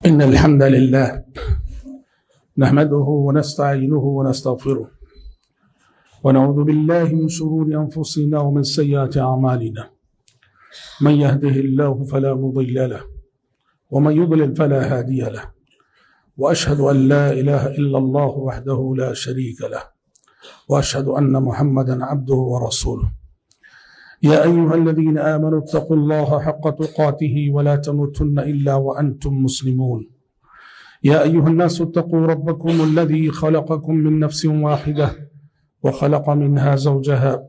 إن الحمد لله نحمده ونستعينه ونستغفره ونعوذ بالله من شرور أنفسنا ومن سيئات أعمالنا من يهده الله فلا مضل له ومن يضلل فلا هادي له وأشهد أن لا إله إلا الله وحده لا شريك له وأشهد أن محمدا عبده ورسوله يا أيها الذين آمنوا اتقوا الله حق تقاته ولا تموتن إلا وأنتم مسلمون يا أيها الناس اتقوا ربكم الذي خلقكم من نفس واحدة وخلق منها زوجها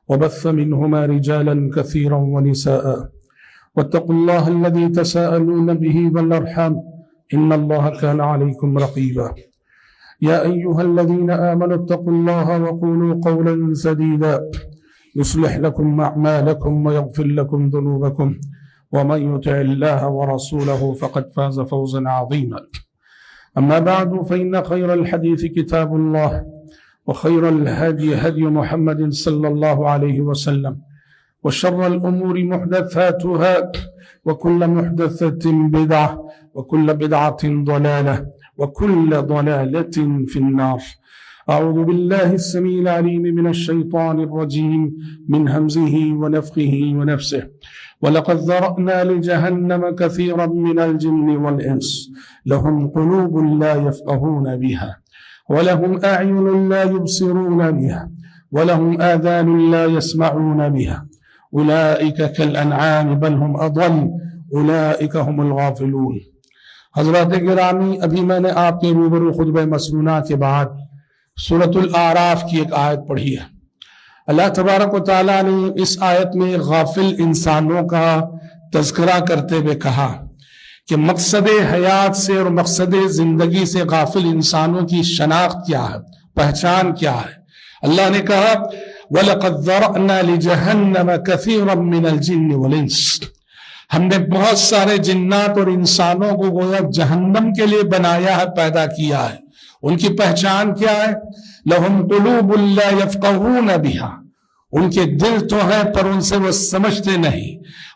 وبث منهما رجالا كثيرا ونساء واتقوا الله الذي تساءلون به والأرحام إن الله كان عليكم رقيبا يا أيها الذين آمنوا اتقوا الله وقولوا قولا سديدا يصلح لكم أعمالكم ويغفر لكم ذنوبكم ومن يطع الله ورسوله فقد فاز فوزا عظيما أما بعد فإن خير الحديث كتاب الله وخير الهدي هدي محمد صلى الله عليه وسلم وشر الأمور محدثاتها وكل محدثة بدعة وكل بدعة ضلالة وكل ضلالة في النار. أعوذ بالله السميع العليم من الشيطان الرجيم من همزه ونفخه ونفسه ولقد ذرأنا لجهنم كثيرا من الجن والإنس لهم قلوب لا يفقهون بها ولهم أعين لا يبصرون بها ولهم آذان لا يسمعون بها أولئك كالأنعام بل هم أضل أولئك هم الغافلون. حضرات گرامی، ابھی میں نے آپ کے روبرو خطبہ مسنونہ کے بعد سورۃ الاعراف کی ایک آیت پڑھی ہے. اللہ تبارک و تعالیٰ نے اس آیت میں غافل انسانوں کا تذکرہ کرتے ہوئے کہا کہ مقصد حیات سے اور مقصد زندگی سے غافل انسانوں کی شناخت کیا ہے، پہچان کیا ہے. اللہ نے کہا وَلَقَدْ ذَرَأْنَا لِجَهَنَّمَ كَثِيرًا مِنَ الْجِنِّ وَالْإِنسِ، ہم نے بہت سارے جنات اور انسانوں کو گویا جہنم کے لیے بنایا ہے، پیدا کیا ہے. ان کی پہچان کیا ہے؟ لَهُمْ قُلُوبٌ لَا يَفْقَهُونَ بِهَا، ان کے دل تو ہیں پر ان سے وہ سمجھتے نہیں.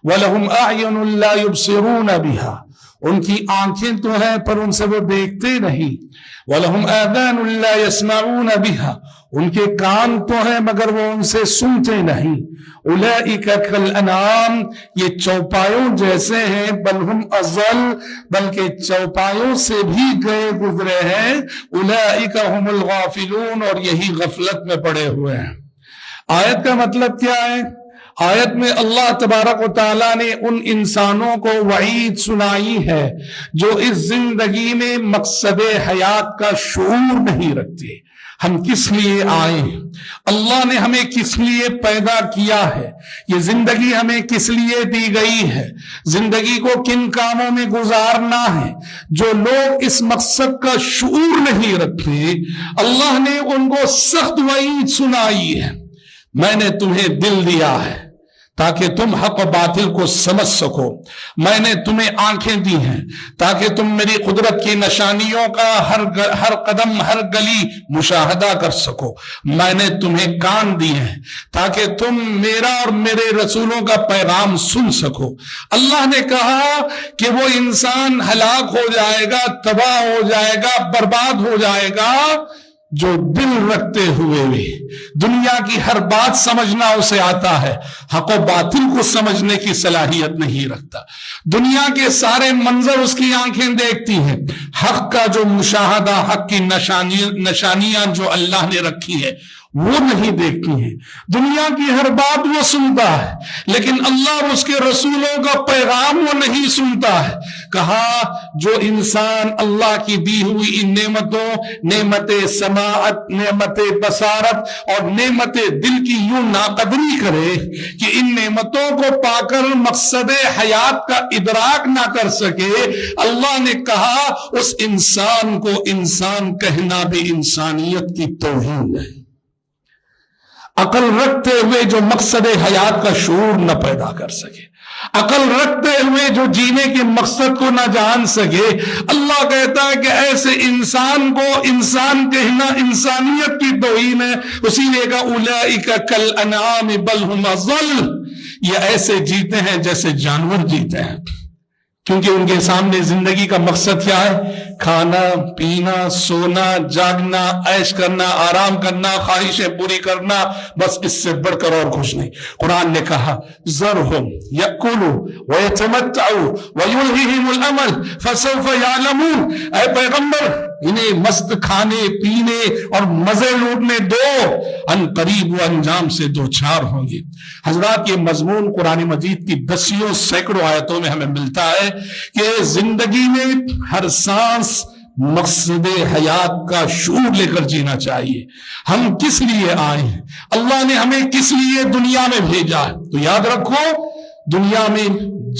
وَلَهُمْ أَعْيُنٌ لَا يُبْصِرُونَ بِهَا، ان کی آنکھیں تو ہیں پر ان سے وہ دیکھتے نہیں. وَلَهُمْ آذَانٌ لَا يَسْمَعُونَ بِهَا، ان کے کان تو ہیں مگر وہ ان سے سنتے نہیں. اولئک کالانعام، یہ چوپایوں جیسے ہیں. بل ہم اضل، بلکہ چوپایوں سے بھی گئے گزرے ہیں. اولئک هم الغافلون، اور یہی غفلت میں پڑے ہوئے ہیں. آیت کا مطلب کیا ہے؟ آیت میں اللہ تبارک و تعالیٰ نے ان انسانوں کو وعید سنائی ہے جو اس زندگی میں مقصد حیات کا شعور نہیں رکھتے. ہم کس لیے آئے ہیں؟ اللہ نے ہمیں کس لیے پیدا کیا ہے؟ یہ زندگی ہمیں کس لیے دی گئی ہے؟ زندگی کو کن کاموں میں گزارنا ہے؟ جو لوگ اس مقصد کا شعور نہیں رکھتے، اللہ نے ان کو سخت وعید سنائی ہے. میں نے تمہیں دل دیا ہے تاکہ تم حق و باطل کو سمجھ سکو. میں نے تمہیں آنکھیں دی ہیں تاکہ تم میری قدرت کی نشانیوں کا ہر قدم ہر گلی مشاہدہ کر سکو. میں نے تمہیں کان دیے ہیں تاکہ تم میرا اور میرے رسولوں کا پیغام سن سکو. اللہ نے کہا کہ وہ انسان ہلاک ہو جائے گا، تباہ ہو جائے گا، برباد ہو جائے گا جو دل رکھتے ہوئے بھی دنیا کی ہر بات سمجھنا اسے آتا ہے، حق و باطل کو سمجھنے کی صلاحیت نہیں رکھتا. دنیا کے سارے منظر اس کی آنکھیں دیکھتی ہیں، حق کا جو مشاہدہ، حق کی نشانیاں جو اللہ نے رکھی ہے وہ نہیں دیکھتی ہیں. دنیا کی ہر بات وہ سنتا ہے لیکن اللہ اور اس کے رسولوں کا پیغام وہ نہیں سنتا ہے. کہا جو انسان اللہ کی دی ہوئی ان نعمتوں، نعمت سماعت، نعمت بصارت اور نعمت دل کی یوں ناقدری کرے کہ ان نعمتوں کو پا کر مقصد حیات کا ادراک نہ کر سکے، اللہ نے کہا اس انسان کو انسان کہنا بھی انسانیت کی توہین ہے. عقل رکھتے ہوئے جو مقصد حیات کا شعور نہ پیدا کر سکے، عقل رکھتے ہوئے جو جینے کے مقصد کو نہ جان سکے، اللہ کہتا ہے کہ ایسے انسان کو انسان کہنا انسانیت کی توہین ہے. اسی نے کہا اولئک کالانعام بل هم اضل، یہ ایسے جیتے ہیں جیسے جانور جیتے ہیں. کیونکہ ان کے سامنے زندگی کا مقصد کیا ہے؟ کھانا پینا سونا جاگنا عیش کرنا آرام کرنا خواہشیں پوری کرنا، بس اس سے بڑھ کر اور کچھ نہیں۔ قرآن نے کہا ذرہم یأکلوا ویتمتعوا ویلہہم الامل فسوف یعلمون، اے پیغمبر انہیں مست کھانے پینے اور مزے لوٹنے دو، ان قریب و انجام سے دو چار ہوں گے۔ حضرات یہ مضمون قرآن مجید کی دسیوں سینکڑوں آیتوں میں ہمیں ملتا ہے کہ زندگی میں ہر سانس مقصد حیات کا شعور لے کر جینا چاہیے۔ ہم کس لیے آئے ہیں، اللہ نے ہمیں کس لیے دنیا میں بھیجا ہے، تو یاد رکھو دنیا میں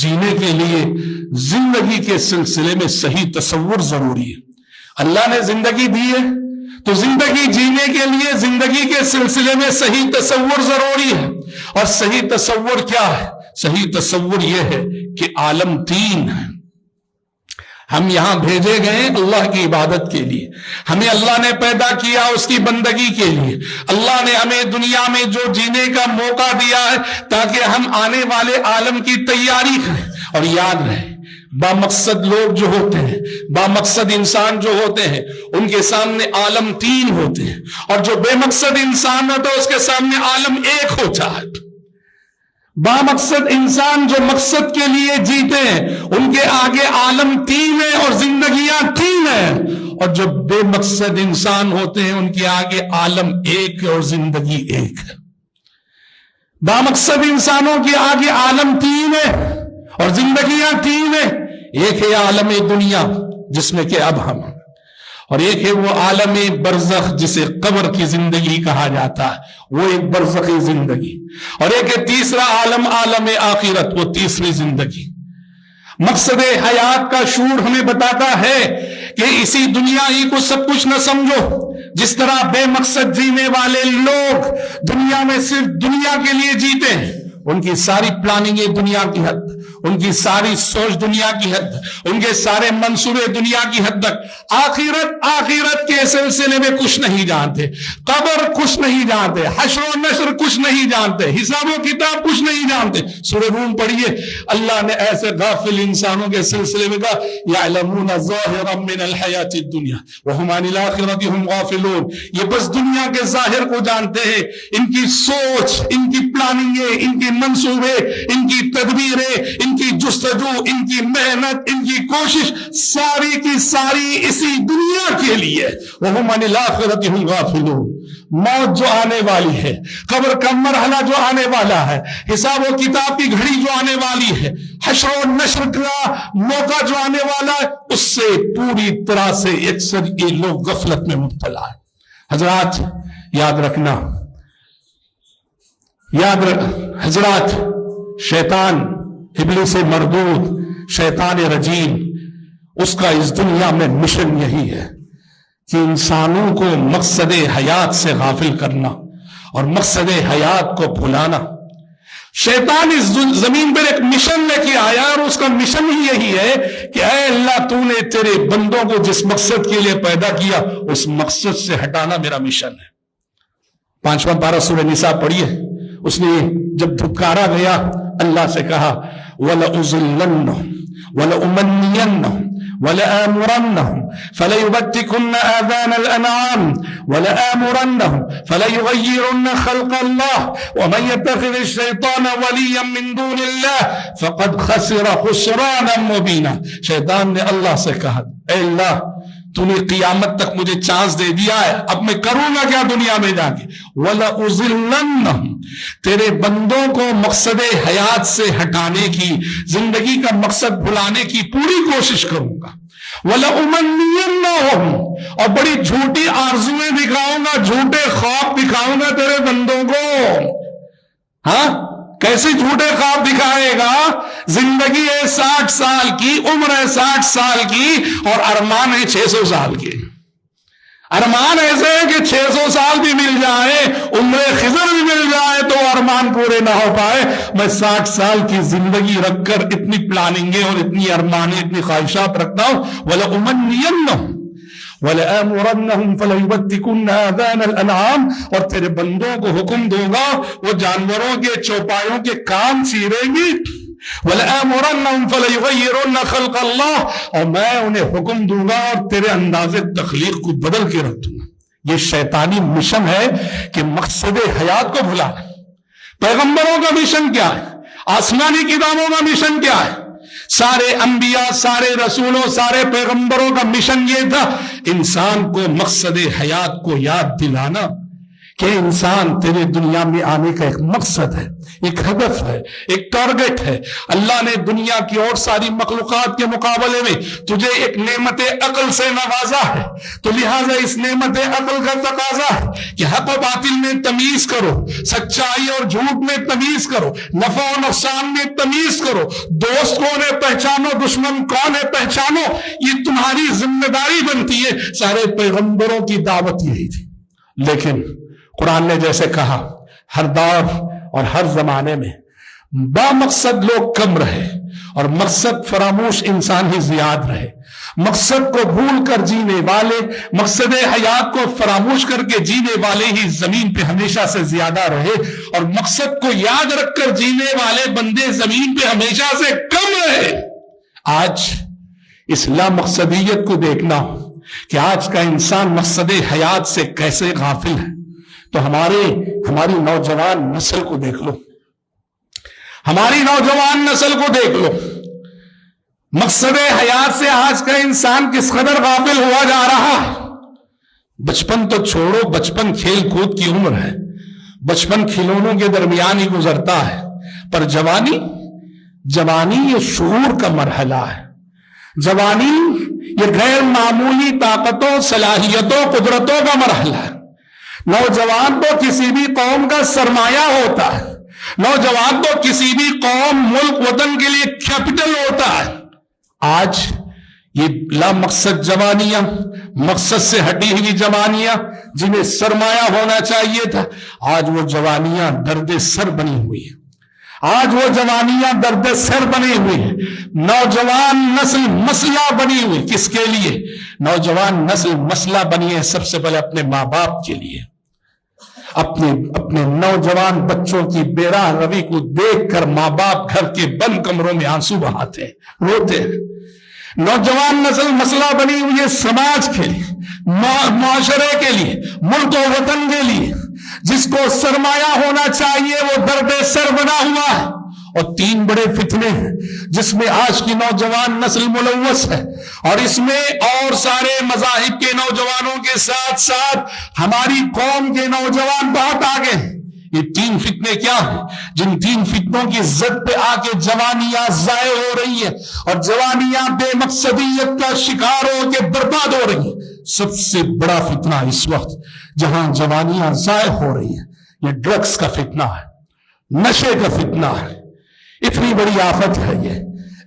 جینے کے لیے زندگی کے سلسلے میں صحیح تصور ضروری ہے۔ اللہ نے زندگی دی ہے تو زندگی جینے کے لیے زندگی کے سلسلے میں صحیح تصور ضروری ہے۔ اور صحیح تصور کیا ہے؟ صحیح تصور یہ ہے کہ عالم تین ہے، ہم یہاں بھیجے گئے اللہ کی عبادت کے لیے، ہمیں اللہ نے پیدا کیا اس کی بندگی کے لیے، اللہ نے ہمیں دنیا میں جو جینے کا موقع دیا ہے تاکہ ہم آنے والے عالم کی تیاری کریں۔ اور یاد رہے بامقصد لوگ جو ہوتے ہیں، بامقصد انسان جو ہوتے ہیں، ان کے سامنے عالم تین ہوتے ہیں، اور جو بے مقصد انسان ہوتا ہے اس کے سامنے عالم ایک ہوتا ہے۔ بامقصد انسان جو مقصد کے لیے جیتے ہیں ان کے آگے عالم تین ہے اور زندگیاں تین ہیں، اور جو بے مقصد انسان ہوتے ہیں ان کے آگے عالم ایک اور زندگی ایک ہے۔ بامقصد انسانوں کے آگے عالم تین ہے اور زندگیاں تین ہیں، ایک ہے عالم دنیا جس میں کہ اب ہم، اور ایک ہے وہ عالم برزخ جسے قبر کی زندگی کہا جاتا ہے، وہ ایک برزخی زندگی، اور ایک ہے تیسرا عالم، عالم آخرت، وہ تیسری زندگی۔ مقصد حیات کا شعور ہمیں بتاتا ہے کہ اسی دنیا ہی کو سب کچھ نہ سمجھو۔ جس طرح بے مقصد جینے والے لوگ دنیا میں صرف دنیا کے لیے جیتے ہیں، ان کی ساری پلاننگیں دنیا کی حد، ان کی ساری سوچ دنیا کی حد، ان کے سارے منصوبے دنیا کی حد تک، آخرت کے سلسلے میں کچھ نہیں جانتے، قبر کچھ نہیں جانتے، حشر و نشر کچھ نہیں جانتے، حساب و کتاب کچھ نہیں جانتے۔ سورہ روم پڑھیے، اللہ نے ایسے غافل انسانوں کے سلسلے میں کہا یعلمون ظاہرا من الحیات الدنیا وهم عن الآخرۃ هم غافلون، یہ بس دنیا کے ظاہر کو جانتے ہیں، ان کی سوچ، ان کی پلاننگیں، ان کی منصوبے، ان کی تدبیریں، ان کی جستجو، ان کی محنت، ان کی کوشش ساری کی ساری اسی دنیا کے لیے۔ وَهُمْ عَنِ الْآخِرَةِ هُمْ غَافِلُونَ، موت جو آنے والی ہے، قبر کا مرحلہ جو آنے والا ہے، حساب و کتاب کی گھڑی جو آنے والی ہے، حشر و نشر کا موقع جو آنے والا ہے، اس سے پوری طرح سے اکثر یہ لوگ غفلت میں مبتلا ہے۔ حضرات یاد رکھنا، حضرات شیطان ابلیس مردود، شیطان رجیم، اس کا اس دنیا میں مشن یہی ہے کہ انسانوں کو مقصد حیات سے غافل کرنا اور مقصد حیات کو بھلانا۔ شیطان اس زمین پر ایک مشن لے کے آیا اور اس کا مشن ہی یہی ہے کہ اے اللہ تو نے تیرے بندوں کو جس مقصد کے لیے پیدا کیا اس مقصد سے ہٹانا میرا مشن ہے۔ 5واں پارہ سورہ نساء پڑھیے، اس نے جب دھکارا گیا اللہ سے کہا وَلَأُضِلَّنَّهُمْ وَلَأُمَنِّيَنَّهُمْ وَلَآمُرَنَّهُمْ فَلَيُبَتِّكُنَّ آذَانَ الْأَنْعَامِ وَلَآمُرَنَّهُمْ فَلَيُغَيِّرُنَّ خَلْقَ اللَّهِ وَمَن يَتَّخِذِ الشَّيْطَانَ وَلِيًّا مِّن دُونِ اللَّهِ فَقَدْ خَسِرَ خُسْرَانًا مُّبِينًا۔ شیطان نے اللہ سے کہا اے اللہ تو نے قیامت تک مجھے چانس دے دیا ہے، اب میں کروں گا کیا دنیا میں جا کے؟ وَلَأُضِلَّنَّهُمْ، تیرے بندوں کو مقصد حیات سے ہٹانے کی، زندگی کا مقصد بھلانے کی پوری کوشش کروں گا۔ وَلَأُمَنِّيَنَّهُمْ، اور بڑی جھوٹی آرزویں دکھاؤں گا، جھوٹے خواب دکھاؤں گا تیرے بندوں کو۔ ہاں کیسے جھوٹے خواب دکھائے گا؟ زندگی ہے 60 سال کی، عمر ہے 60 سال کی، اور ارمان ہے 600 سال کے۔ ارمان ایسے ہے کہ 600 سال بھی مل جائے، عمر خضر بھی مل جائے تو ارمان پورے نہ ہو پائے۔ میں 60 سال کی زندگی رکھ کر اتنی پلاننگیں اور اتنی ارمانیں، اتنی خواہشات رکھتا ہوں۔ وَلَأُمَنِّيَنَّهُمْ وَلَآمُرَنَّهُمْ فَلَيُبَتِّكُنَّ آذَانَ الْأَنْعَامِ، اور تیرے بندوں کو حکم دوں گا وہ جانوروں کے چوپایوں کے کان چیریں گی وَلَآمُرَنَّهُمْ فَلَيُغَيِّرُنَّ خَلْقَ اللَّهِ، اور میں انہیں حکم دوں گا اور تیرے انداز تخلیق کو بدل کے رکھ دوں گا۔ یہ شیطانی مشن ہے کہ مقصد حیات کو بھلانا۔ پیغمبروں کا مشن کیا ہے؟ آسمانی کتابوں کا مشن کیا ہے؟ سارے انبیاء، سارے رسولوں، سارے پیغمبروں کا مشن یہ تھا انسان کو مقصد حیات کو یاد دلانا کہ انسان تیرے دنیا میں آنے کا ایک مقصد ہے، ایک ہدف ہے، ایک ٹارگٹ ہے۔ اللہ نے دنیا کی اور ساری مخلوقات کے مقابلے میں تجھے ایک نعمت عقل سے نوازا ہے، تو لہٰذا اس نعمت عقل کا تقاضا ہے کہ حق و باطل میں تمیز کرو، سچائی اور جھوٹ میں تمیز کرو، نفع و نقصان میں تمیز کرو، دوست کون ہے پہچانو، دشمن کون ہے پہچانو۔ یہ تمہاری ذمہ داری بنتی ہے۔ سارے پیغمبروں کی دعوت یہی تھی، لیکن قرآن نے جیسے کہا ہر دور اور ہر زمانے میں با مقصد لوگ کم رہے اور مقصد فراموش انسان ہی زیاد رہے۔ مقصد کو بھول کر جینے والے، مقصد حیات کو فراموش کر کے جینے والے ہی زمین پہ ہمیشہ سے زیادہ رہے، اور مقصد کو یاد رکھ کر جینے والے بندے زمین پہ ہمیشہ سے کم رہے۔ آج اس لامقصدیت کو دیکھنا ہو کہ آج کا انسان مقصد حیات سے کیسے غافل ہے، تو ہماری نوجوان نسل کو دیکھ لو، ہماری نوجوان نسل کو دیکھ لو۔ مقصد حیات سے آج کا انسان کس قدر غافل ہوا جا رہا ہے۔ بچپن تو چھوڑو، بچپن کھیل کود کی عمر ہے، بچپن کھلونوں کے درمیان ہی گزرتا ہے، پر جوانی یہ شعور کا مرحلہ ہے۔ جوانی یہ غیر معمولی طاقتوں، صلاحیتوں، قدرتوں کا مرحلہ ہے۔ نوجوان تو کسی بھی قوم کا سرمایہ ہوتا ہے، نوجوان تو کسی بھی قوم، ملک، وطن کے لیے کیپٹل ہوتا ہے۔ آج یہ لامقصد جوانیاں، مقصد سے ہٹی ہوئی جوانیاں جنہیں سرمایہ ہونا چاہیے تھا، آج وہ جوانیاں درد سر بنی ہوئی ہیں۔ آج وہ جوانیاں درد سر بنی ہوئی ہیں۔ نوجوان نسل مسئلہ بنی ہوئی، کس کے لیے؟ نوجوان نسل مسئلہ بنی ہے سب سے پہلے اپنے ماں باپ کے لیے۔ اپنے نوجوان بچوں کی بے راہ روی کو دیکھ کر ماں باپ گھر کے بند کمروں میں آنسو بہاتے ہیں، روتے ہیں۔ نوجوان نسل مسئلہ بنی ہوئی ہے سماج کے لیے، معاشرے کے لیے، ملک و وطن کے لیے۔ جس کو سرمایہ ہونا چاہیے وہ درد سر بنا ہوا ہے۔ اور تین بڑے فتنے ہیں جس میں آج کی نوجوان نسل ملوث ہے، اور اس میں اور سارے مذاہب کے نوجوانوں کے ساتھ ساتھ ہماری قوم کے نوجوان بہت آگے ہیں۔ یہ تین فتنے کیا ہیں؟ جن تین فتنوں کی زد پہ آ کے جوانیاں ضائع ہو رہی ہیں، اور جوانیاں بے مقصدیت کا شکار ہو کے برباد ہو رہی ہیں۔ سب سے بڑا فتنہ اس وقت جہاں جوانیاں ضائع ہو رہی ہیں، یہ ڈرگز کا فتنہ ہے، نشے کا فتنہ ہے۔ اتنی بڑی آفت ہے یہ،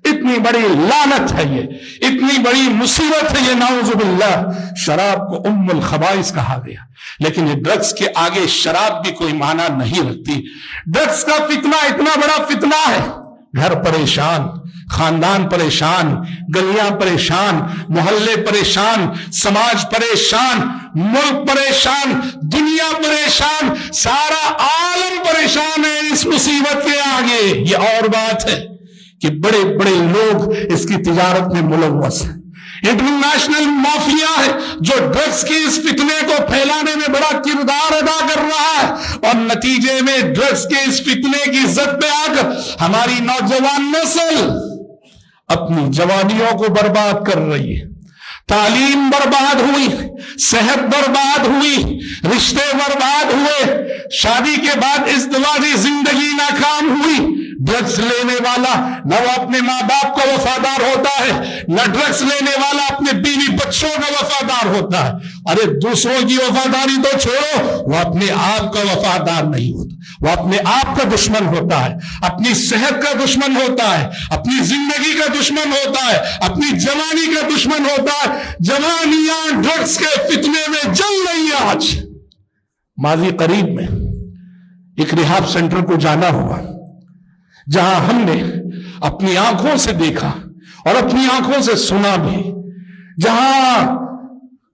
اتنی بڑی لعنت ہے یہ، اتنی بڑی مصیبت ہے یہ، نعوذ باللہ۔ شراب کو ام الخبائث کہا گیا، لیکن یہ ڈرگز کے آگے شراب بھی کوئی معنی نہیں رکھتی۔ ڈرگز کا فتنہ اتنا بڑا فتنہ ہے، گھر پریشان، خاندان پریشان، گلیاں پریشان، محلے پریشان، سماج پریشان، ملک پریشان، دنیا پریشان، سارا عالم پریشان ہے اس مصیبت کے آگے۔ یہ اور بات ہے کہ بڑے بڑے لوگ اس کی تجارت میں ملوث ہیں۔ انٹرنیشنل مافیا ہے جو ڈرگز کی اس فتنے کو پھیلانے میں بڑا کردار ادا کر رہا ہے، اور نتیجے میں ڈرگز کے اس فتنے کی زد پہ آ کر ہماری نوجوان نسل اپنی جوانیوں کو برباد کر رہی ہے۔ تعلیم برباد ہوئی، صحت برباد ہوئی، رشتے برباد ہوئے، شادی کے بعد ازدواجی زندگی ناکام ہوئی۔ ڈرگز لینے والا نہ وہ اپنے ماں باپ کا وفادار ہوتا ہے، نہ ڈرگز لینے والا اپنے بیوی بچوں کا وفادار ہوتا ہے۔ ارے دوسروں کی وفاداری تو چھوڑو، وہ اپنے آپ کا وفادار نہیں ہوتا، وہ اپنے آپ کا دشمن ہوتا ہے، اپنی صحت کا دشمن ہوتا ہے، اپنی زندگی کا دشمن ہوتا ہے، اپنی جوانی کا دشمن ہوتا ہے۔ جوانیاں ڈرگز کے فتنے میں جل رہی ہیں۔ آج ماضی قریب میں ایک ریہاب سینٹر کو جانا ہوا، جہاں ہم نے اپنی آنکھوں سے دیکھا اور اپنی آنکھوں سے سنا بھی، جہاں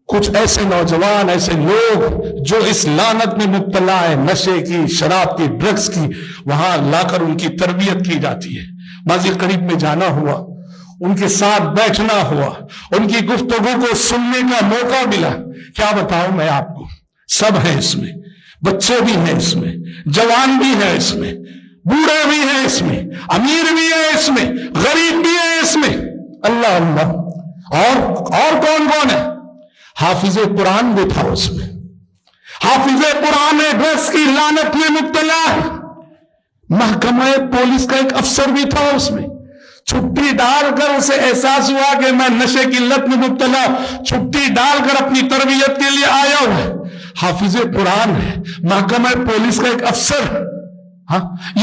کچھ ایسے نوجوان، ایسے لوگ جو اس لعنت میں مبتلا ہے، نشے کی، شراب کی، ڈرگز کی، وہاں لا کر ان کی تربیت کی جاتی ہے، ماضی قریب میں جانا ہوا، ان کے ساتھ بیٹھنا ہوا، ان کی گفتگو کو سننے کا موقع ملا. کیا بتاؤں میں آپ کو، سب ہیں اس میں، بچے بھی ہیں اس میں، جوان بھی ہیں اس میں، بوڑھے بھی ہیں اس میں، امیر بھی ہے اس میں، غریب بھی ہے اس میں. اللہ اللہ. اور کون کون ہے؟ حافظ قرآن بھی تھا اس میں. حافظ قرآن ڈرگس کی لعنت میں مبتلا ہے. محکمہ پولیس کا ایک افسر بھی تھا اس میں. چھٹی ڈال کر اسے احساس ہوا کہ میں نشے کی لت میں مبتلا، چھٹی ڈال کر اپنی تربیت کے لیے آیا ہوا ہے. حافظ قرآن ہے، محکمہ پولیس کا ایک افسر،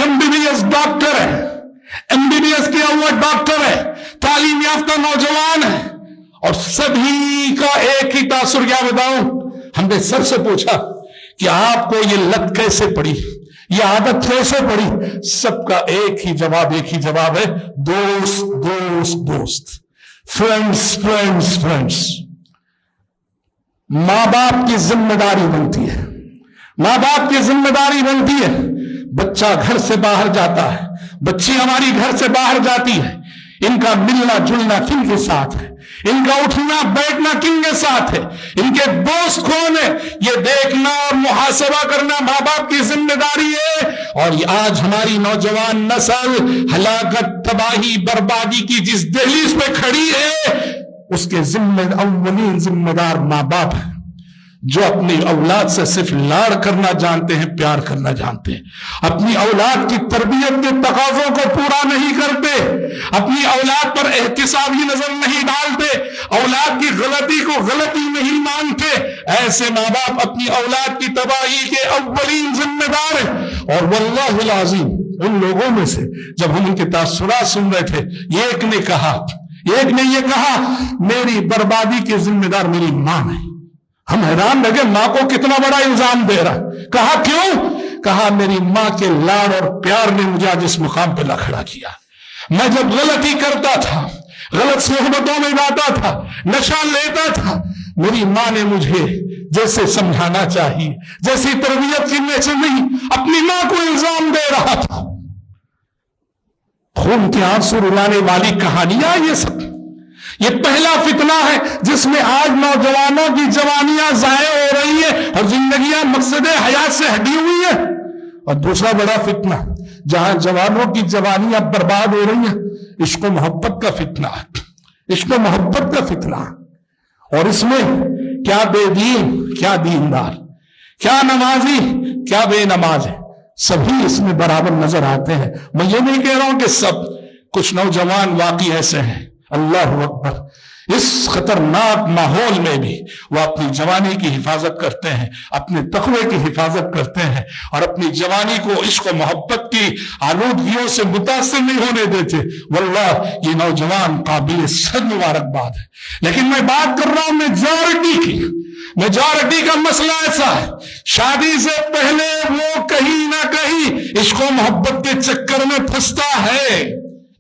MBBS ڈاکٹر ہے، MBBS کیا ہوا ڈاکٹر ہے، تعلیم یافتہ نوجوان ہے. اور سبھی کا ایک ہی تاثر، کیا بتاؤں، ہم نے سب سے پوچھا کہ آپ کو یہ لت کیسے پڑی، یہ عادت کیسے پڑی؟ سب کا ایک ہی جواب ہے، دوست دوست دوست، فرینڈز فرینڈز فرینڈز. ماں باپ کی ذمہ داری بنتی ہے، ماں باپ کی ذمہ داری بنتی ہے. بچہ گھر سے باہر جاتا ہے، بچی ہماری گھر سے باہر جاتی ہے، ان کا ملنا جلنا کن کے ساتھ ہے، ان کا اٹھنا بیٹھنا کن کے ساتھ ہے، ان کے دوست کون ہے، یہ دیکھنا اور محاسبہ کرنا ماں باپ کی ذمہ داری ہے. اور آج ہماری نوجوان نسل ہلاکت، تباہی، بربادی کی جس دہلیز پہ کھڑی ہے، اس کے اولین ذمہ دار ماں باپ ہیں، جو اپنی اولاد سے صرف لاڑ کرنا جانتے ہیں، پیار کرنا جانتے ہیں. اپنی اولاد کی تربیت کے تقاضوں کو پورا نہیں کرتے، اپنی اولاد پر احتسابی نظر نہیں ڈالتے، اولاد کی غلطی کو غلطی نہیں مانتے. ایسے ماں باپ اپنی اولاد کی تباہی کے اولین ذمہ دار ہیں. اور واللہ العظیم ان لوگوں میں سے جب ہم ان کے تاثرات سن رہے تھے، ایک نے یہ کہا میری بربادی کے ذمہ دار میری ماں ہے. ہم حیران لگے، ماں کو کتنا بڑا الزام دے رہا. کہا کیوں؟ کہا میری ماں کے لاڑ اور پیار نے مجھے آج اس مقام پہ لا کھڑا کیا. میں جب غلطی کرتا تھا، غلط صحبتوں میں جاتا تھا، نشہ لیتا تھا، میری ماں نے مجھے جیسے سمجھانا چاہیے، جیسی تربیت کرنے سے نہیں، اپنی ماں کو الزام دے رہا تھا. خون کے آنسو رلانے والی کہانیاں یہ سب. یہ پہلا فتنہ ہے جس میں آج نوجوانوں کی جوانیاں ضائع ہو رہی ہیں اور زندگیاں مقصد حیات سے ہٹی ہوئی ہیں. اور دوسرا بڑا فتنہ جہاں جوانوں کی جوانیاں برباد ہو رہی ہیں، عشق و محبت کا فتنہ ہے، عشق و محبت کا فتنہ. اور اس میں کیا بے دین، کیا دیندار، کیا نمازی، کیا بے نماز ہے، سبھی اس میں برابر نظر آتے ہیں. میں یہ نہیں کہہ رہا ہوں کہ سب، کچھ نوجوان واقعی ایسے ہیں، اللہ اکبر، اس خطرناک ماحول میں بھی وہ اپنی جوانی کی حفاظت کرتے ہیں، اپنے تقوی کی حفاظت کرتے ہیں، اور اپنی جوانی کو عشق و محبت کی آلودگیوں سے متاثر نہیں ہونے دیتے. واللہ یہ نوجوان قابل صد مبارکباد ہے. لیکن میں بات کر رہا ہوں میجورٹی کی. میجورٹی کا مسئلہ ایسا ہے، شادی سے پہلے وہ کہیں نہ کہیں عشق و محبت کے چکر میں پھنستا ہے.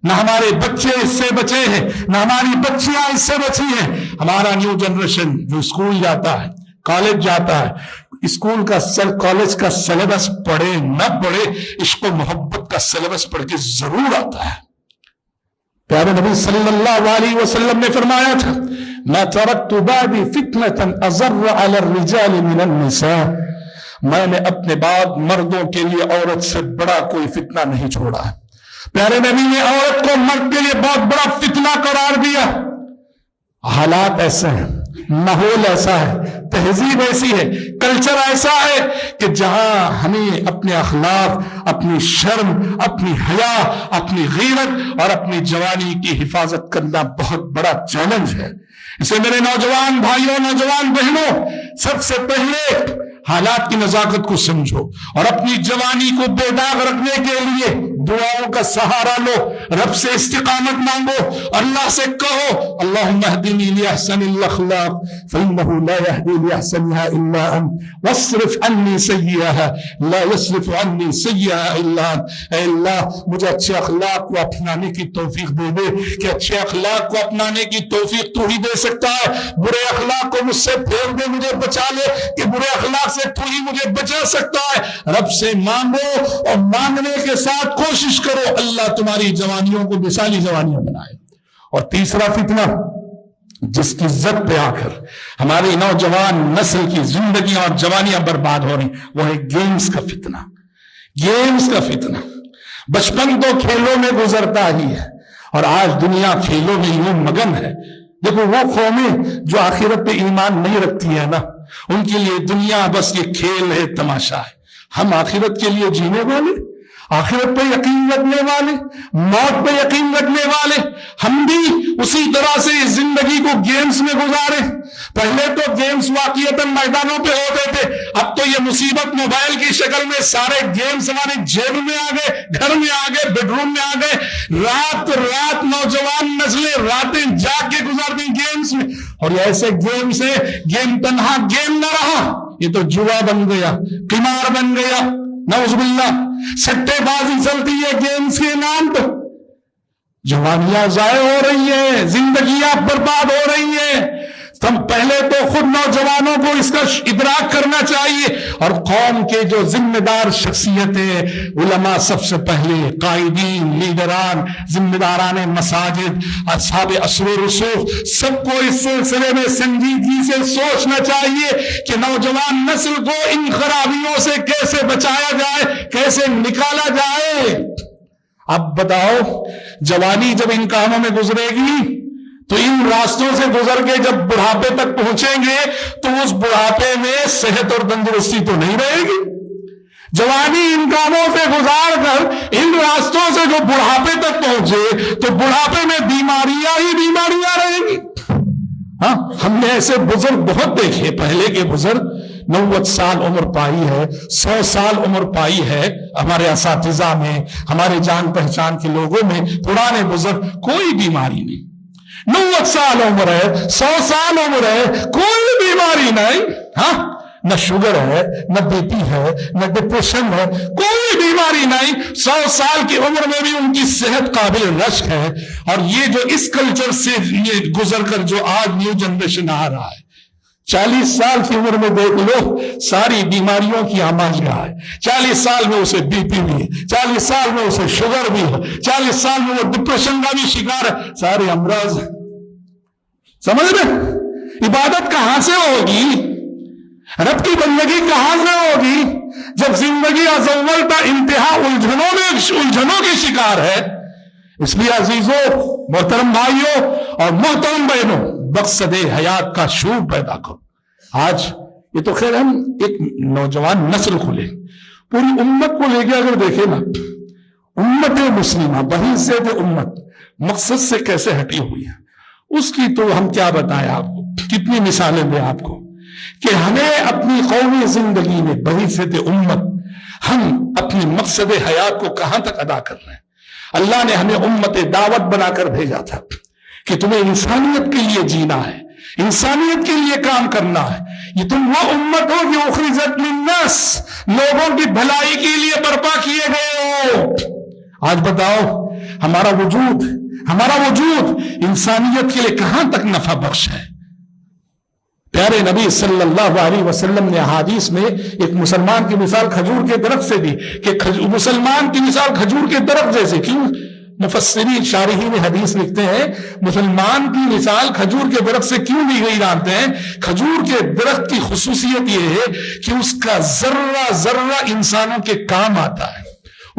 نہ ہمارے بچے اس سے بچے ہیں، نہ ہماری بچیاں اس سے بچی ہیں. ہمارا نیو جنریشن جو اسکول جاتا ہے، کالج جاتا ہے، اسکول کا کالج کا سلیبس پڑھے نہ پڑھے، عشق و محبت کا سلیبس پڑھ کے ضرور آتا ہے. پیارے نبی صلی اللہ علیہ وسلم نے فرمایا تھا، میں ترکت بعدی فتنة اضر علی الرجال من النساء، میں نے اپنے بعد مردوں کے لیے عورت سے بڑا کوئی فتنہ نہیں چھوڑا. پیارے نبی نے عورت کو مرد کے لیے بہت بڑا فتنہ قرار دیا. حالات ایسے ہیں، ماحول ایسا ہے، تہذیب ایسی ہے، کلچر ایسا ہے کہ جہاں ہمیں اپنے اخلاق، اپنی شرم، اپنی حیا، اپنی غیرت اور اپنی جوانی کی حفاظت کرنا بہت بڑا چیلنج ہے. اسے میرے نوجوان بھائیوں، نوجوان بہنوں، سب سے پہلے حالات کی نزاکت کو سمجھو اور اپنی جوانی کو بے داغ رکھنے کے لیے دعاؤں کا سہارا لو، رب سے استقامت مانگو، اللہ سے کہو اللہم اہدنی لأحسن الاخلاق فإنہ لا یہدی لأحسنها الا انت واصرف عنی سیئها لا یصرف عنی سیئها الا انت. اے اللہ مجھے اچھے اخلاق کو اپنانے کی توفیق دے دے، کہ اچھے اخلاق کو اپنانے کی توفیق تو ہی دے سکتا ہے. برے اخلاق کو مجھ سے پھیر دے، مجھے بچا لے، کہ برے اخلاق سے تو ہی مجھے بچا سکتا ہے. رب سے مانگو اور مانگنے کے ساتھ کوشش کوشش کرو اللہ تمہاری جوانیوں کو مثالی جوانیاں بنائے۔ اور تیسرا فتنہ جس کی زد پہ آ کر ہماری نوجوان نسل کی زندگیاں اور جوانیاں برباد ہو رہی، وہ ہے گیمز کا فتنہ۔ گیمز کا فتنہ، بچپن تو کھیلوں میں گزرتا ہی ہے، اور آج دنیا کھیلوں میں یوں مگن ہے۔ دیکھو وہ قومیں جو آخرت پہ ایمان نہیں رکھتی ہے نا، ان کے لیے دنیا بس یہ کھیل ہے، تماشا ہے۔ ہم آخرت کے لیے جینے والے، آخرت پہ یقین رکھنے والے، موت پہ یقین رکھنے والے، ہم بھی اسی طرح سے اس زندگی کو گیمز میں گزارے۔ پہلے تو گیمز واقعتاً میدانوں پہ ہوتے تھے، اب تو یہ مصیبت موبائل کی شکل میں سارے گیمز ہمارے جیب میں آ گئے، گھر میں آ گئے، بیڈ روم میں آ گئے۔ رات رات نوجوان نسلیں راتیں جاگ کے گزارتی گیمز میں، اور یہ ایسے گیمز ہیں، گیم تنہا گیم نہ رہا، یہ تو جوا بن گیا، قمار بن گیا، نعوذ باللہ، سٹے بازی چلتی ہے گیمز کے نام پر۔ جوانیاں ضائع ہو رہی ہیں، زندگیاں برباد ہو رہی ہیں۔ پہلے تو خود نوجوانوں کو اس کا ادراک کرنا چاہیے، اور قوم کے جو ذمہ دار شخصیتیں، علماء سب سے پہلے، قائدین، لیڈران، ذمہ داران مساجد، اصحاب اثر و رسوخ، سب کو اس سلسلے میں سنجیدگی سے سوچنا چاہیے کہ نوجوان نسل کو ان خرابیوں سے کیسے بچایا جائے، کیسے نکالا جائے۔ اب بتاؤ، جوانی جب ان کاموں میں گزرے گی تو ان راستوں سے گزر کے جب بڑھاپے تک پہنچیں گے تو اس بڑھاپے میں صحت اور تندرستی تو نہیں رہے گی۔ جوانی ان کاموں سے گزار کر ان راستوں سے جو بڑھاپے تک پہنچے تو بڑھاپے میں بیماریاں ہی بیماریاں رہیں گی۔ ہاں، ہم نے ایسے بزرگ بہت دیکھے، پہلے کے بزرگ 90 سال عمر پائی ہے، 100 سال عمر پائی ہے، ہمارے اساتذہ میں، ہمارے جان پہچان کے لوگوں میں، پرانے بزرگ، کوئی بیماری نہیں۔ 90 سال عمر ہے، 100 سال عمر ہے، کوئی بیماری نہیں۔ ہاں، نہ شوگر ہے، نہ بی پی ہے، نہ ڈپریشن ہے، کوئی بیماری نہیں۔ 100 سال کی عمر میں بھی ان کی صحت قابل رشک ہے۔ اور یہ جو اس کلچر سے یہ گزر کر جو آج نیو جنریشن آ رہا ہے، 40 سال کی عمر میں دیکھ لو، ساری بیماریوں کی آماجگاہ ہے۔ 40 سال میں اسے بی پی بھی ہے، 40 سال میں اسے شوگر بھی ہے، 40 سال میں وہ ڈپریشن کا بھی شکار ہے، سارے امراض ہیں۔ سمجھ رہے؟ عبادت کہاں سے ہوگی؟ رب کی بندگی کہاں سے ہوگی جب زندگی از اول تا انتہا الجھنوں کے شکار ہے؟ اس لیے عزیزوں، محترم بھائیوں اور محترم بہنوں، مقصد حیات کا شعور پیدا کرو۔ آج یہ تو خیر ہم ایک نوجوان نسل کو لیں، پوری امت کو لے کے اگر دیکھیں نا، امت مسلمہ بحیثیت امت مقصد سے کیسے ہٹی ہوئی ہے، اس کی تو ہم کیا بتائیں آپ کو، کتنی مثالیں دیں آپ کو، کہ ہمیں اپنی قومی زندگی میں بحیثیت امت ہم اپنی مقصد حیات کو کہاں تک ادا کر رہے ہیں۔ اللہ نے ہمیں امت دعوت بنا کر بھیجا تھا کہ تمہیں انسانیت کے لیے جینا ہے، انسانیت کے لیے کام کرنا ہے۔ یہ تم وہ امت ہو کہ اخرجت للناس، لوگوں کی بھلائی کے لیے برپا کیے گئے ہو۔ آج بتاؤ، ہمارا وجود انسانیت کے لیے کہاں تک نفع بخش ہے؟ پیارے نبی صلی اللہ علیہ وسلم نے احادیث میں ایک مسلمان کی مثال کھجور کے درخت سے دی کہ مسلمان کی مثال کھجور کے درخت جیسے۔ کیوں؟ مفسرین شارحین حدیث لکھتے ہیں مسلمان کی مثال کھجور کے درخت سے کیوں دی گئی جانتے ہیں؟ کھجور کے درخت کی خصوصیت یہ ہے کہ اس کا ذرہ ذرہ انسانوں کے کام آتا ہے،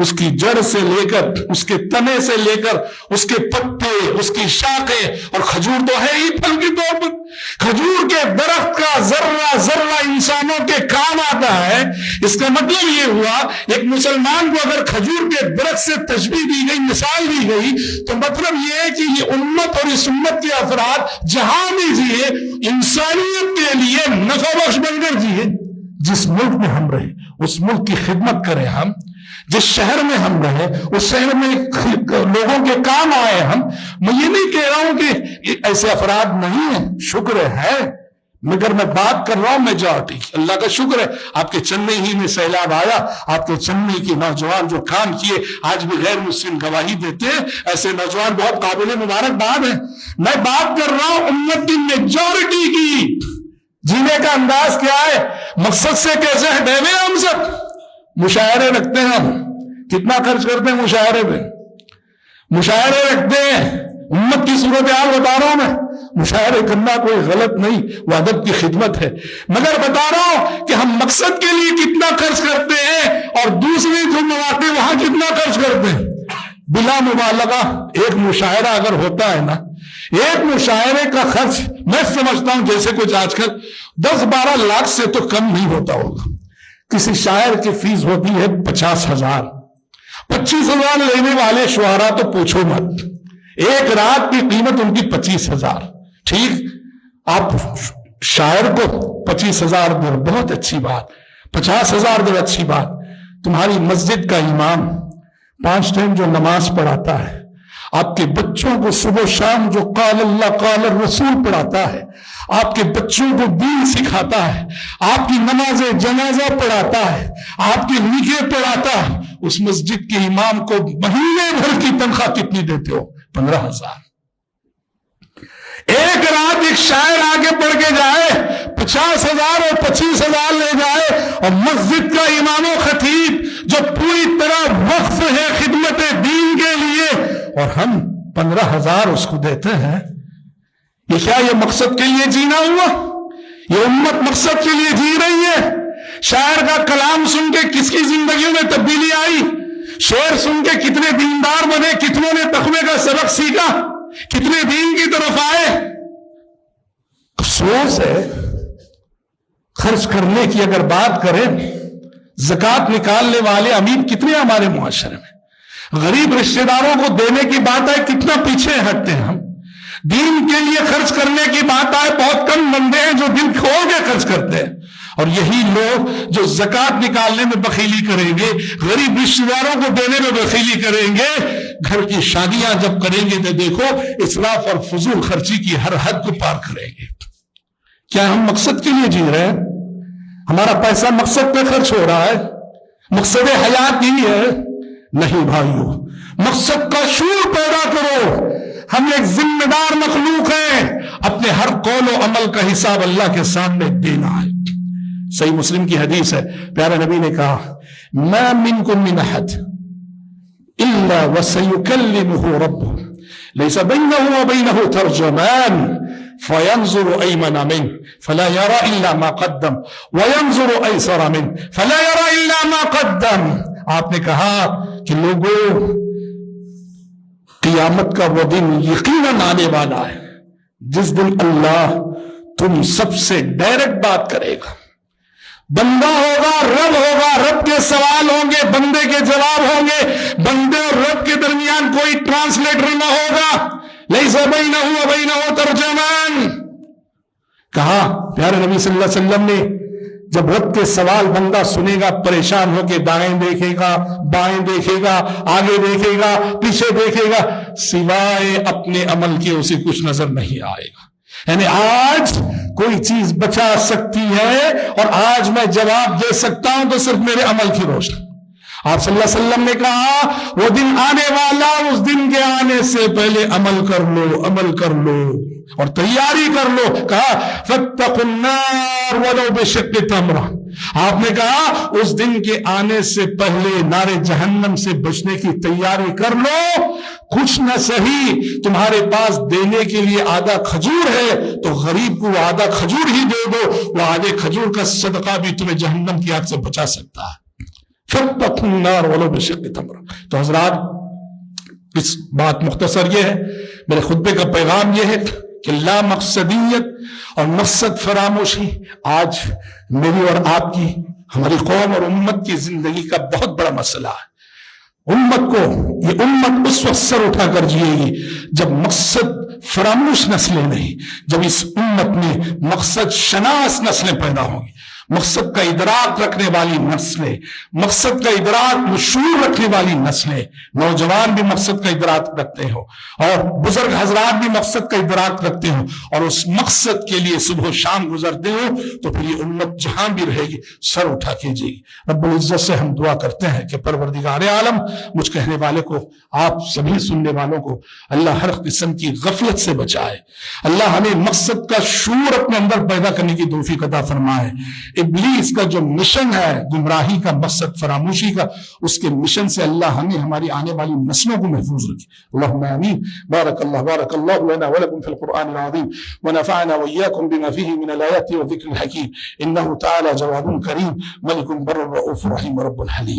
اس کی جڑ سے لے کر، اس کے تنے سے لے کر، اس کے پتے، اس کی شاخیں، اور کھجور تو ہے ہی پھل کے طور پر۔ کھجور کے درخت کا ذرہ ذرہ انسانوں کے کام آتا ہے۔ اس کا مطلب یہ ہوا، ایک مسلمان کو اگر کھجور کے درخت سے تشبیہ دی گئی، مثال دی گئی، تو مطلب یہ ہے کہ یہ امت اور اس امت کے افراد جہاں بھی جیے، انسانیت کے لیے نفع بخش بن کر جیے۔ جس ملک میں ہم رہے اس ملک کی خدمت کریں ہم، جس شہر میں ہم رہے اس شہر میں لوگوں کے کام آئے ہم۔ میں یہ نہیں کہہ رہا ہوں کہ ایسے افراد نہیں ہیں، شکر ہے، مگر میں بات کر رہا ہوں میجارٹی۔ اللہ کا شکر ہے، آپ کے چنئی ہی میں سیلاب آیا، آپ کے چنئی کے نوجوان جو کام کیے آج بھی غیر مسلم گواہی دیتے ہیں، ایسے نوجوان بہت قابل مبارکباد ہیں۔ میں بات کر رہا ہوں امت کی میجارٹی کی۔ جینے کا انداز کیا ہے؟ مقصد سے کیسے ہٹے ہوئے ہم سب؟ مشاعرے رکھتے ہیں ہم، کتنا خرچ کرتے ہیں مشاعرے پہ؟ مشاعرے رکھتے ہیں، امت کی صورتحال بتا رہا ہوں میں، مشاعرے کرنا کوئی غلط نہیں، وہ ادب کی خدمت ہے، مگر بتا رہا ہوں کہ ہم مقصد کے لیے کتنا خرچ کرتے ہیں اور دوسرے جو مواقع وہاں کتنا خرچ کرتے ہیں۔ بلا مبالغہ ایک مشاعرہ اگر ہوتا ہے نا، ایک مشاعرے کا خرچ میں سمجھتا ہوں جیسے کچھ آج کل 10-12 لاکھ سے تو کم نہیں ہوتا ہوگا۔ کسی شاعر کی فیس ہوتی ہے 50,000، 25,000 لینے والے شعراء تو پوچھو مت، ایک رات کی قیمت ان کی 25,000۔ ٹھیک، آپ شاعر کو 25,000 دے، بہت اچھی بات، 50,000 دے، اچھی بات۔ تمہاری مسجد کا امام 5 ٹائم جو نماز پڑھاتا ہے، آپ کے بچوں کو صبح شام جو قال اللہ قال الرسول پڑھاتا ہے، آپ کے بچوں کو دین سکھاتا ہے، آپ کی نماز جنازہ پڑھاتا ہے، آپ کے نکاح پڑھاتا ہے، اس مسجد کے امام کو مہینے بھر کی تنخواہ کتنی دیتے ہو؟ 15,000۔ ایک رات ایک شاعر آگے پڑھ کے جائے، 50,000 اور 25,000 لے جائے، اور مسجد کا امام و خطیب جو پوری طرح وقف ہے خدمت دین کے لیے، اور ہم 15,000 اس کو دیتے ہیں۔ یہ کیا یہ مقصد کے لیے جینا ہوا؟ یہ امت مقصد کے لیے جی رہی ہے؟ شاعر کا کلام سن کے کس کی زندگیوں میں تبدیلی آئی؟ شعر سن کے کتنے دیندار بنے، کتنوں نے تقوی کا سبق سیکھا، کتنے دین کی طرف آئے؟ افسوس ہے، خرچ کرنے کی اگر بات کریں، زکوٰۃ نکالنے والے امیر کتنے ہمارے معاشرے میں، غریب رشتہ داروں کو دینے کی بات آئے کتنا پیچھے ہٹتے ہیں ہم، دین کے لیے خرچ کرنے کی بات آئے بہت کم بندے ہیں جو دل کھول کے خرچ کرتے ہیں، اور یہی لوگ جو زکوٰۃ نکالنے میں بخیلی کریں گے، غریب رشتہ داروں کو دینے میں بخیلی کریں گے، گھر کی شادیاں جب کریں گے تو دیکھو اسراف اور فضول خرچی کی ہر حد کو پار کریں گے۔ کیا ہم مقصد کے لیے جی رہے ہیں؟ ہمارا پیسہ مقصد پہ خرچ ہو رہا ہے؟ مقصد حیات یہی ہے؟ نہیں بھائیو، مقصد کا شعور پیدا کرو۔ ہم ایک ذمہ دار مخلوق ہیں، اپنے ہر قول و عمل کا حساب اللہ کے سامنے دینا ہے۔ صحیح مسلم کی حدیث ہے، پیارے نبی نے کہا ما منکم من احد الا وسيكلمه ربه ليس بينه وبينه ترجمان فينظر ايمن منه فلا يرى الا ما قدم وينظر ايسر منه فلا يرى الا ما قدم۔ آپ نے کہا کہ لوگوں، قیامت کا وہ دن یقیناً آنے والا ہے جس دن اللہ تم سب سے ڈائریکٹ بات کرے گا۔ بندہ ہوگا، رب ہوگا، رب کے سوال ہوں گے، بندے کے جواب ہوں گے، بندے اور رب کے درمیان کوئی ٹرانسلیٹر نہ ہوگا۔ لیس بینہ وبینہ ترجمان۔ کہا پیارے نبی صلی اللہ علیہ وسلم نے جب رب کے سوال بندہ سنے گا، پریشان ہو کے دائیں دیکھے گا، بائیں دیکھے گا، آگے دیکھے گا، پیچھے دیکھے گا، سوائے اپنے عمل کے اسے کچھ نظر نہیں آئے گا۔ یعنی آج کوئی چیز بچا سکتی ہے اور آج میں جواب دے سکتا ہوں تو صرف میرے عمل کی روشنی۔ آپ صلی اللہ علیہ وسلم نے کہا وہ دن آنے والا، اس دن کے آنے سے پہلے عمل کر لو، عمل کر لو اور تیاری کر لو۔ کہا فاتقوا النار ولو بشق تمرہ۔ آپ نے کہا اس دن کے آنے سے پہلے نار جہنم سے بچنے کی تیاری کر لو۔ کچھ نہ صحیح تمہارے پاس دینے کے لیے آدھا کھجور ہے تو غریب کو وہ آدھا کھجور ہی دے دو، وہ آدھے کھجور کا صدقہ بھی تمہیں جہنم کی آگ سے بچا سکتا ہے۔ فاتقوا النار ولو بشق تمرہ۔ تو حضرات، اس بات مختصر یہ ہے، میرے خطبے کا پیغام یہ ہے کہ لا مقصدیت اور مقصد فراموشی آج میری اور آپ کی، ہماری قوم اور امت کی زندگی کا بہت بڑا مسئلہ ہے۔ امت کو، یہ امت اس وقت سر اٹھا کر جیے گی جب مقصد فراموش نسلیں نہیں، جب اس امت میں مقصد شناس نسلیں پیدا ہوں گی، مقصد کا ادراک رکھنے والی نسلیں، مقصد کا ادراک شعور رکھنے والی نسلیں، نوجوان بھی مقصد کا ادراک رکھتے ہو اور بزرگ حضرات بھی مقصد کا ادراک رکھتے ہو اور اس مقصد کے لیے صبح و شام گزرتے ہو، تو پھر یہ امت جہاں بھی رہے گی سر اٹھا کے جائے گی۔ رب العزت سے ہم دعا کرتے ہیں کہ پروردگار عالم مجھ کہنے والے کو، آپ سبھی سننے والوں کو اللہ ہر قسم کی غفلت سے بچائے، اللہ ہمیں مقصد کا شعور اپنے اندر پیدا کرنے کی توفیق عطا فرمائے۔ ابلیس کا جو مشن ہے گمراہی کا، مقصد فراموشی کا، اس کے مشن سے اللہ ہمیں ہماری آنے والی نسلوں کو محفوظ رکھے. اللہم آمین. بارک اللہ لنا ولکم فی القرآن العظیم ونفعنا وإياكم بما فيه من الآیات والذکر الحکیم. انہ تعالی جواد کریم ملک بر رؤوف رحیم رب الحلیم.